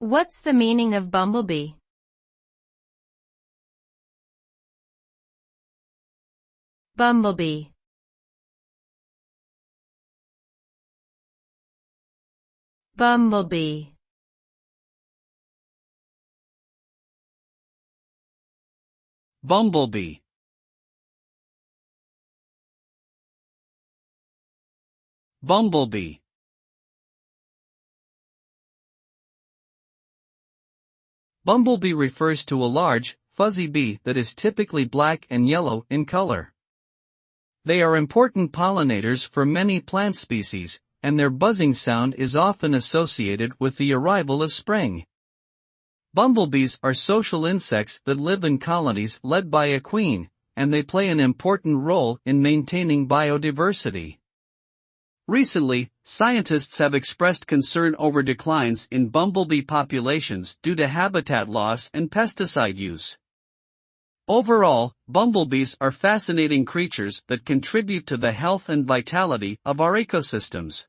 What's the meaning of bumblebee? Bumblebee. Bumblebee. Bumblebee. Bumblebee. Bumblebee refers to a large, fuzzy bee that is typically black and yellow in color. They are important pollinators for many plant species, and their buzzing sound is often associated with the arrival of spring. Bumblebees are social insects that live in colonies led by a queen, and they play an important role in maintaining biodiversity. Recently, scientists have expressed concern over declines in bumblebee populations due to habitat loss and pesticide use. Overall, bumblebees are fascinating creatures that contribute to the health and vitality of our ecosystems.